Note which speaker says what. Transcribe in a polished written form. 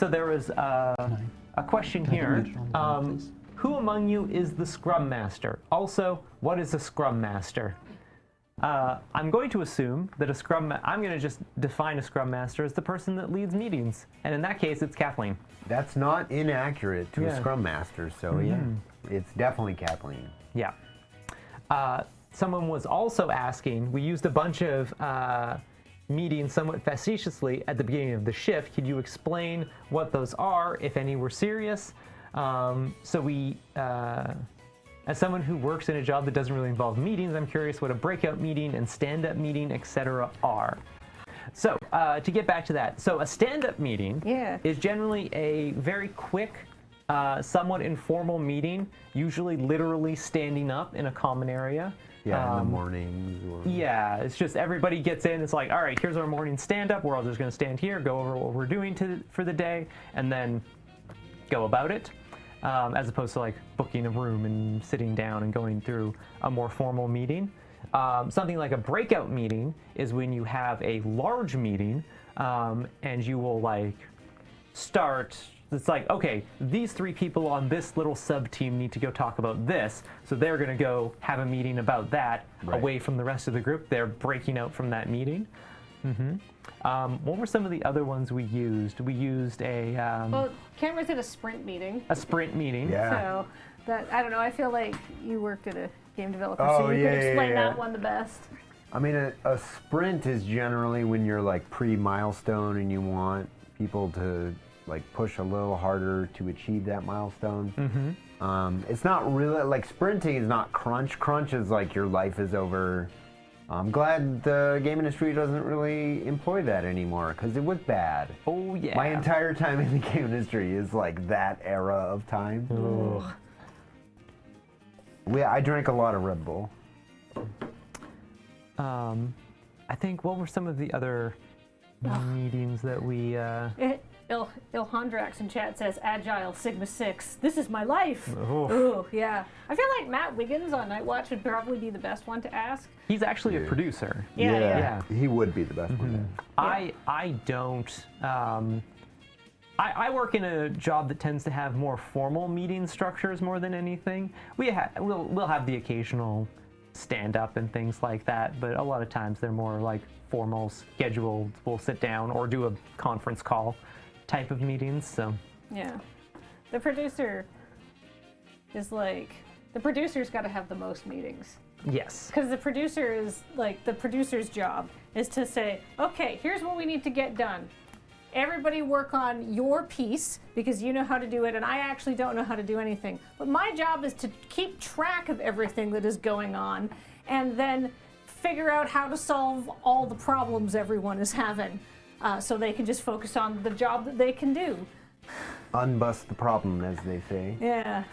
Speaker 1: So there was a question here. Who among you is the Scrum Master? Also, what is a Scrum Master? I'm going to assume that I'm going to just define a Scrum Master as the person that leads meetings. And in that case, it's Kathleen.
Speaker 2: That's not inaccurate to a Scrum Master, so yeah, it's definitely Kathleen.
Speaker 1: Yeah. Someone was also asking, we used a bunch of meetings somewhat facetiously at the beginning of the shift. Could you explain what those are, if any were serious? So we, as someone who works in a job that doesn't really involve meetings, I'm curious what a breakout meeting and stand-up meeting, etc. are. So to get back to that, so a stand-up meeting is generally a very quick, somewhat informal meeting, usually literally standing up in a common area.
Speaker 2: Yeah, in the mornings. Or...
Speaker 1: Yeah, it's just everybody gets in. It's like, all right, here's our morning stand-up. We're all just going to stand here, go over what we're doing for the day, and then go about it, as opposed to like booking a room and sitting down and going through a more formal meeting. Something like a breakout meeting is when you have a large meeting, and you will like start. It's like, okay, these 3 people on this little sub-team need to go talk about this, so they're going to go have a meeting about that away from the rest of the group. They're breaking out from that meeting. What were some of the other ones we used? We used a...
Speaker 3: well, Cameron did a sprint meeting.
Speaker 1: A sprint meeting.
Speaker 2: Yeah.
Speaker 3: So, that, I don't know, I feel like you worked at a game developer, so you could explain that one the best.
Speaker 2: I mean, a sprint is generally when you're like pre-milestone and you want people to like push a little harder to achieve that milestone. It's not really like sprinting is not crunch. Crunch is like your life is over. I'm glad the game industry doesn't really employ that anymore because it was bad.
Speaker 1: Oh yeah.
Speaker 2: My entire time in the game industry is like that era of time. I drank a lot of Red Bull.
Speaker 1: I think, what were some of the other meetings that we...
Speaker 3: Ilhandrax in chat says, Agile Sigma 6. This is my life.
Speaker 1: Ooh,
Speaker 3: yeah. I feel like Matt Wiggins on Night Watch would probably be the best one to ask.
Speaker 1: He's actually a producer.
Speaker 3: Yeah.
Speaker 2: He would be the best one.
Speaker 1: I don't... I work in a job that tends to have more formal meeting structures more than anything. We'll have the occasional stand-up and things like that, but a lot of times they're more like formal, scheduled, we'll sit down or do a conference call type of meetings, so.
Speaker 3: Yeah. The producer is like, the producer's got to have the most meetings.
Speaker 1: Yes.
Speaker 3: Because the producer is like, the producer's job is to say, okay, here's what we need to get done. Everybody work on your piece because you know how to do it and I actually don't know how to do anything. But my job is to keep track of everything that is going on and then figure out how to solve all the problems everyone is having so they can just focus on the job that they can do.
Speaker 2: Unbust the problem, as they say.
Speaker 3: Yeah.